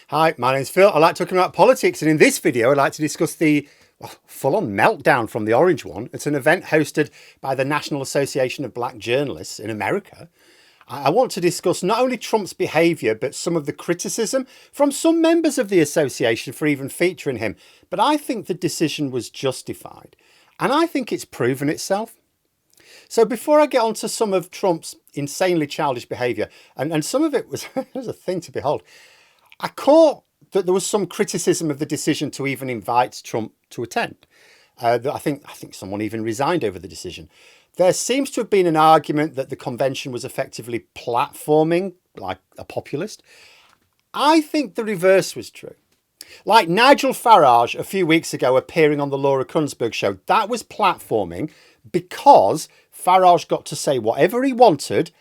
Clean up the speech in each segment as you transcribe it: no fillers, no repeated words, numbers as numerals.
Hi, my name's Phil. I like talking about politics, and in this video I'd like to discuss the full-on meltdown from the Orange One. It's an event hosted by the National Association of Black Journalists in America. I want to discuss not only Trump's behaviour, but some of the criticism from some members of the association for even featuring him. But I think the decision was justified, and I think it's proven itself. So before I get on to some of Trump's insanely childish behaviour, and some of it was, it was a thing to behold, I caught that there was some criticism of the decision to even invite Trump to attend. I think someone even resigned over the decision. There seems to have been an argument that the convention was effectively platforming, like a populist. I think the reverse was true. Like Nigel Farage a few weeks ago appearing on the Laura Kunsberg show, that was platforming because Farage got to say whatever he wanted,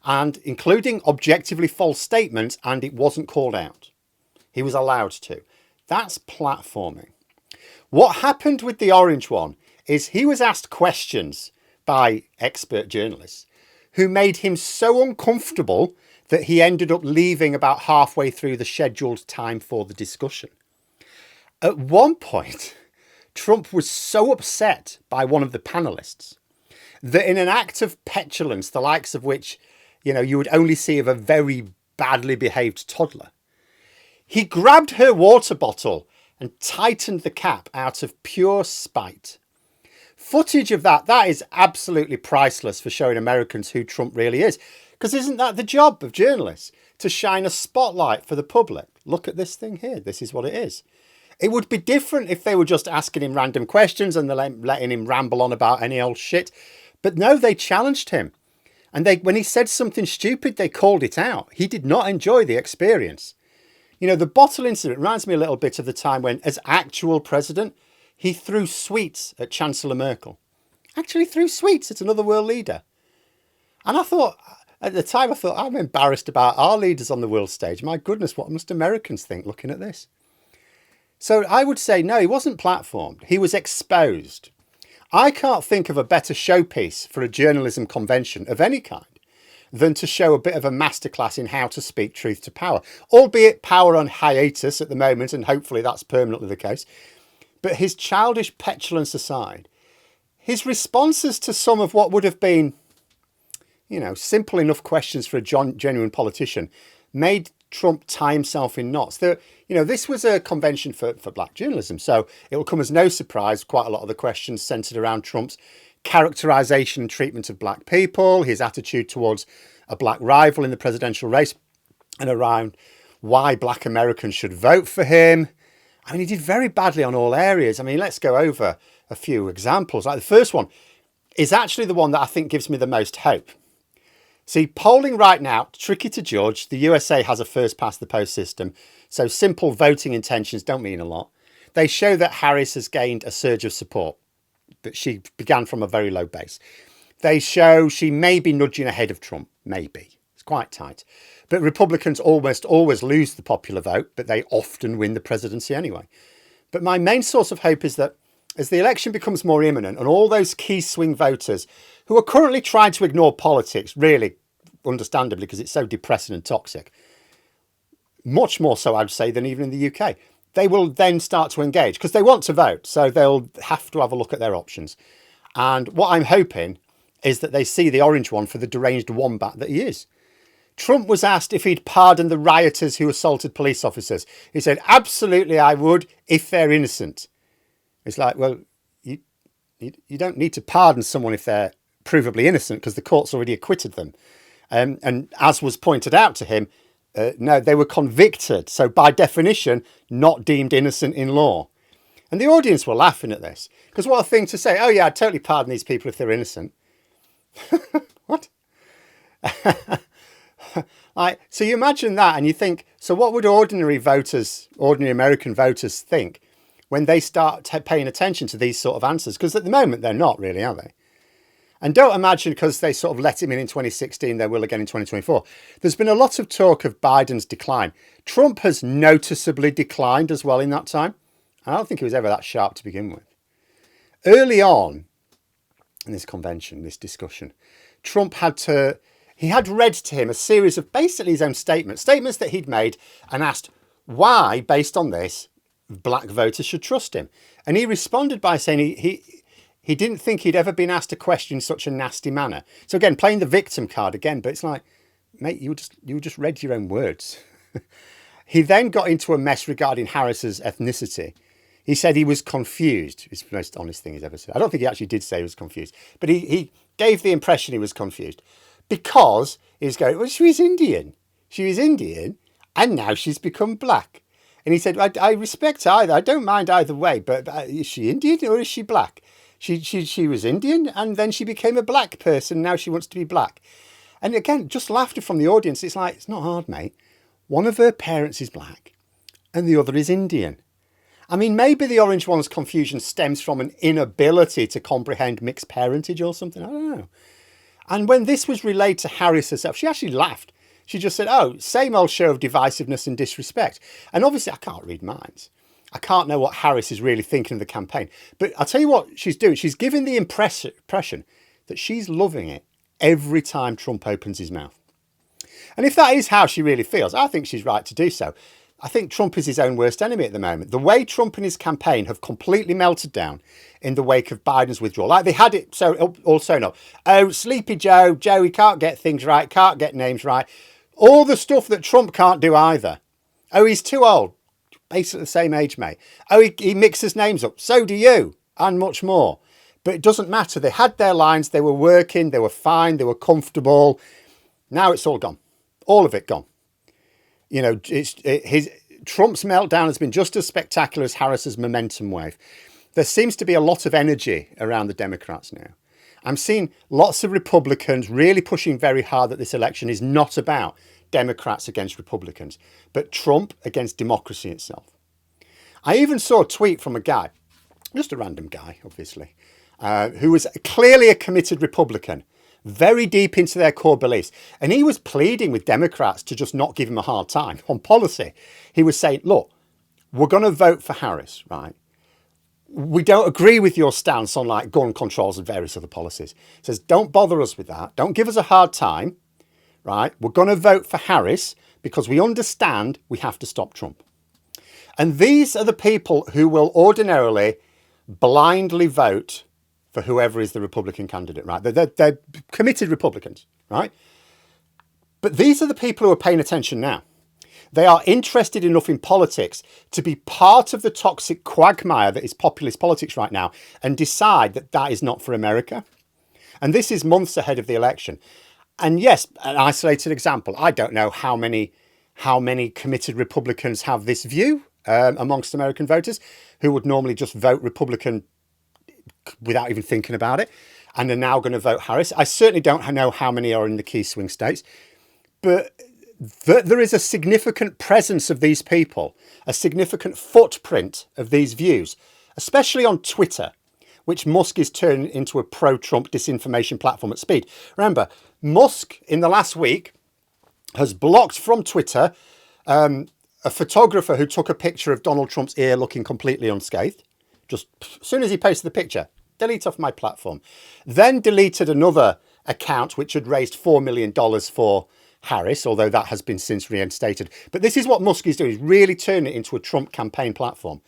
and including objectively false statements, and it wasn't called out. He was allowed to. That's platforming. What happened with the Orange One is he was asked questions by expert journalists who made him so uncomfortable that he ended up leaving about halfway through the scheduled time for the discussion. At one point, Trump was so upset by one of the panelists that in an act of petulance, the likes of which, you would only see of a very badly behaved toddler, he grabbed her water bottle and tightened the cap out of pure spite. Footage of that is absolutely priceless for showing Americans who Trump really is. Because isn't that the job of journalists? To shine a spotlight for the public. Look at this thing here. This is what it is. It would be different if they were just asking him random questions and letting him ramble on about any old shit. But no, they challenged him. And when he said something stupid, they called it out. He did not enjoy the experience. The bottle incident reminds me a little bit of the time when, as actual president, he threw sweets at Chancellor Merkel. Actually threw sweets at another world leader. And I thought, at the time, I'm embarrassed about our leaders on the world stage. My goodness, what must Americans think looking at this? So I would say, no, he wasn't platformed. He was exposed. I can't think of a better showpiece for a journalism convention of any kind than to show a bit of a masterclass in how to speak truth to power, albeit power on hiatus at the moment, and hopefully that's permanently the case. But his childish petulance aside, his responses to some of what would have been, simple enough questions for a genuine politician made Trump tie himself in knots. This was a convention for black journalism, so it will come as no surprise quite a lot of the questions centred around Trump's characterisation and treatment of black people, his attitude towards a black rival in the presidential race, and around why black Americans should vote for him. I mean, he did very badly on all areas. I mean, let's go over a few examples. Like the first one is actually the one that I think gives me the most hope. See, polling right now, tricky to judge. The USA has a first past the post system, so simple voting intentions don't mean a lot. They show that Harris has gained a surge of support, but she began from a very low base. They show she may be nudging ahead of Trump, maybe. It's quite tight. But Republicans almost always lose the popular vote, but they often win the presidency anyway. But my main source of hope is that as the election becomes more imminent and all those key swing voters who are currently trying to ignore politics, really understandably because it's so depressing and toxic, much more so I'd say than even in the UK, they will then start to engage because they want to vote. So they'll have to have a look at their options. And what I'm hoping is that they see the Orange One for the deranged wombat that he is. Trump was asked if he'd pardon the rioters who assaulted police officers. He said, absolutely, I would, if they're innocent. It's like, well, you don't need to pardon someone if they're provably innocent because the court's already acquitted them. And as was pointed out to him, no, they were convicted. So by definition, not deemed innocent in law. And the audience were laughing at this because what a thing to say. Oh, yeah, I'd totally pardon these people if they're innocent. What? So you imagine that and you think, so what would ordinary American voters think when they start paying attention to these sort of answers? Because at the moment, they're not really, are they? And don't imagine because they sort of let him in 2016, they will again in 2024. There's been a lot of talk of Biden's decline. Trump has noticeably declined as well in that time. I don't think he was ever that sharp to begin with. Early on in this convention, this discussion, Trump had read to him a series of basically his own statements that he'd made and asked, why, based on this, black voters should trust him. And he responded by saying he didn't think he'd ever been asked a question in such a nasty manner. So again, playing the victim card again, but it's like, mate, you just read your own words. He then got into a mess regarding Harris's ethnicity. He said he was confused. It's the most honest thing he's ever said. I don't think he actually did say he was confused, but he gave the impression he was confused because he was going, well, she was Indian. She was Indian and now she's become black. And he said, I respect either. I don't mind either way, but is she Indian or is she black? She was Indian and then she became a black person. Now she wants to be black. And again, just laughter from the audience. It's like, it's not hard, mate. One of her parents is black and the other is Indian. I mean, maybe the orange one's confusion stems from an inability to comprehend mixed parentage or something. I don't know. And when this was relayed to Harris herself, she actually laughed. She just said, oh, same old show of divisiveness and disrespect. And obviously, I can't read minds. I can't know what Harris is really thinking of the campaign. But I'll tell you what she's doing. She's giving the impression that she's loving it every time Trump opens his mouth. And if that is how she really feels, I think she's right to do so. I think Trump is his own worst enemy at the moment. The way Trump and his campaign have completely melted down in the wake of Biden's withdrawal. Like they had it also not. Oh, Sleepy Joe, he can't get things right, can't get names right. All the stuff that Trump can't do either. Oh, he's too old. Basically the same age, mate. Oh, he mixes names up. So do you. And much more. But it doesn't matter. They had their lines. They were working. They were fine. They were comfortable. Now it's all gone. All of it gone. You know, Trump's meltdown has been just as spectacular as Harris's momentum wave. There seems to be a lot of energy around the Democrats now. I'm seeing lots of Republicans really pushing very hard that this election is not about Democrats against Republicans, but Trump against democracy itself. I even saw a tweet from a guy, just a random guy, obviously, who was clearly a committed Republican, very deep into their core beliefs. And he was pleading with Democrats to just not give him a hard time on policy. He was saying, look, we're going to vote for Harris, right? We don't agree with your stance on like gun controls and various other policies. He says, don't bother us with that. Don't give us a hard time, right? We're going to vote for Harris because we understand we have to stop Trump. And these are the people who will ordinarily blindly vote for whoever is the Republican candidate, right? They're committed Republicans, right? But these are the people who are paying attention now. They are interested enough in politics to be part of the toxic quagmire that is populist politics right now and decide that that is not for America. And this is months ahead of the election. And yes, an isolated example. I don't know how many committed Republicans have this view amongst American voters who would normally just vote Republican without even thinking about it and are now going to vote Harris. I certainly don't know how many are in the key swing states, but there is a significant presence of these people, a significant footprint of these views, especially on Twitter, which Musk is turning into a pro-Trump disinformation platform at speed. Remember, Musk in the last week has blocked from Twitter a photographer who took a picture of Donald Trump's ear looking completely unscathed. Just as soon as he posted the picture, delete off my platform. Then deleted another account which had raised $4 million for Harris, although that has been since reinstated. But this is what Musk is doing, is really turning it into a Trump campaign platform.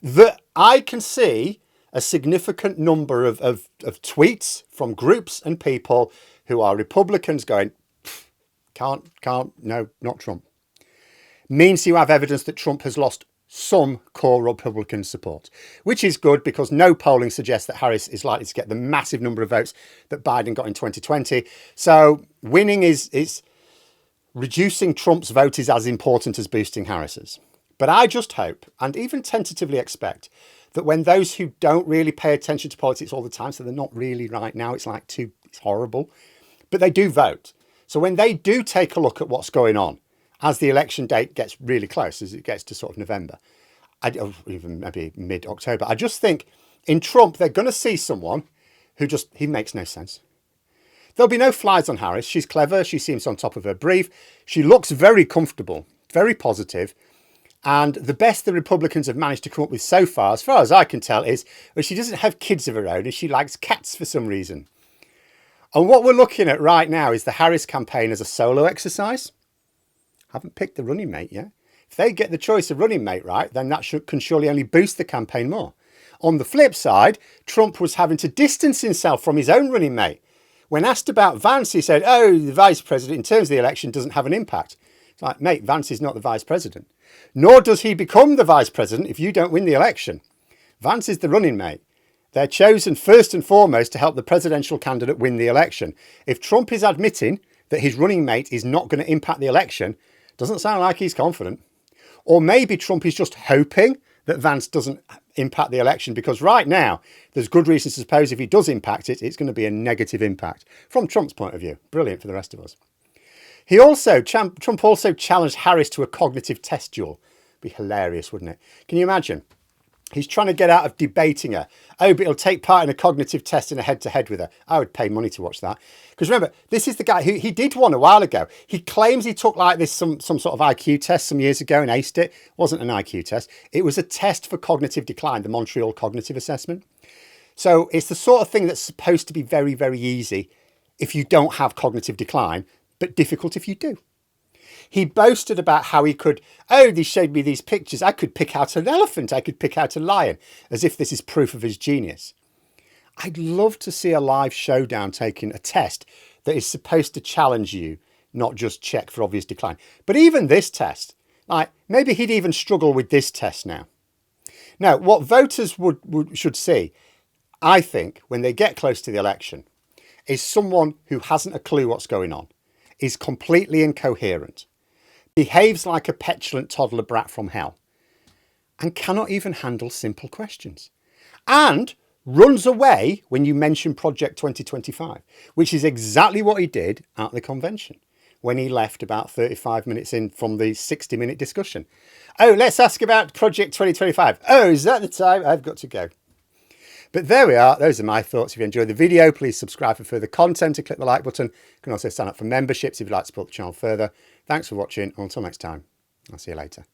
That I can see a significant number of tweets from groups and people who are Republicans going, can't, no, not Trump. Means you have evidence that Trump has lost some core Republican support, which is good because no polling suggests that Harris is likely to get the massive number of votes that Biden got in 2020. So winning is reducing Trump's vote is as important as boosting Harris's. But I just hope and even tentatively expect that when those who don't really pay attention to politics all the time, so they're not really right now, it's horrible, but they do vote. So when they do take a look at what's going on, as the election date gets really close, as it gets to sort of November, or even maybe mid-October, I just think in Trump, they're going to see someone who he makes no sense. There'll be no flies on Harris. She's clever. She seems on top of her brief. She looks very comfortable, very positive. And the best the Republicans have managed to come up with so far as I can tell, is well, she doesn't have kids of her own and she likes cats for some reason. And what we're looking at right now is the Harris campaign as a solo exercise. Haven't picked the running mate yet. If they get the choice of running mate right, then that can surely only boost the campaign more. On the flip side, Trump was having to distance himself from his own running mate. When asked about Vance, he said, oh, the vice president in terms of the election doesn't have an impact. It's like, mate, Vance is not the vice president. Nor does he become the vice president if you don't win the election. Vance is the running mate. They're chosen first and foremost to help the presidential candidate win the election. If Trump is admitting that his running mate is not going to impact the election, doesn't sound like he's confident. Or maybe Trump is just hoping that Vance doesn't impact the election, because right now there's good reason to suppose if he does impact it, it's going to be a negative impact from Trump's point of view. Brilliant for the rest of us. Trump also challenged Harris to a cognitive test duel. Be hilarious, wouldn't it? Can you imagine? He's trying to get out of debating her. Oh, but he'll take part in a cognitive test in a head-to-head with her. I would pay money to watch that. Because remember, this is the guy who he did one a while ago. He claims he took like this some sort of IQ test some years ago and aced it. It wasn't an IQ test. It was a test for cognitive decline, the Montreal Cognitive Assessment. So it's the sort of thing that's supposed to be very, very easy if you don't have cognitive decline, but difficult if you do. He boasted about how he could, they showed me these pictures. I could pick out an elephant. I could pick out a lion, as if this is proof of his genius. I'd love to see a live showdown taking a test that is supposed to challenge you, not just check for obvious decline. But even this test, like maybe he'd even struggle with this test now. Now, what voters should see, I think, when they get close to the election, is someone who hasn't a clue what's going on, is completely incoherent, behaves like a petulant toddler brat from hell, and cannot even handle simple questions, and runs away when you mention Project 2025, which is exactly what he did at the convention when he left about 35 minutes in from the 60-minute discussion. Oh, let's ask about Project 2025. Oh, is that the time? I've got to go. But there we are. Those are my thoughts. If you enjoyed the video, please subscribe for further content and click the like button. You can also sign up for memberships if you'd like to support the channel further. Thanks for watching. Until next time, I'll see you later.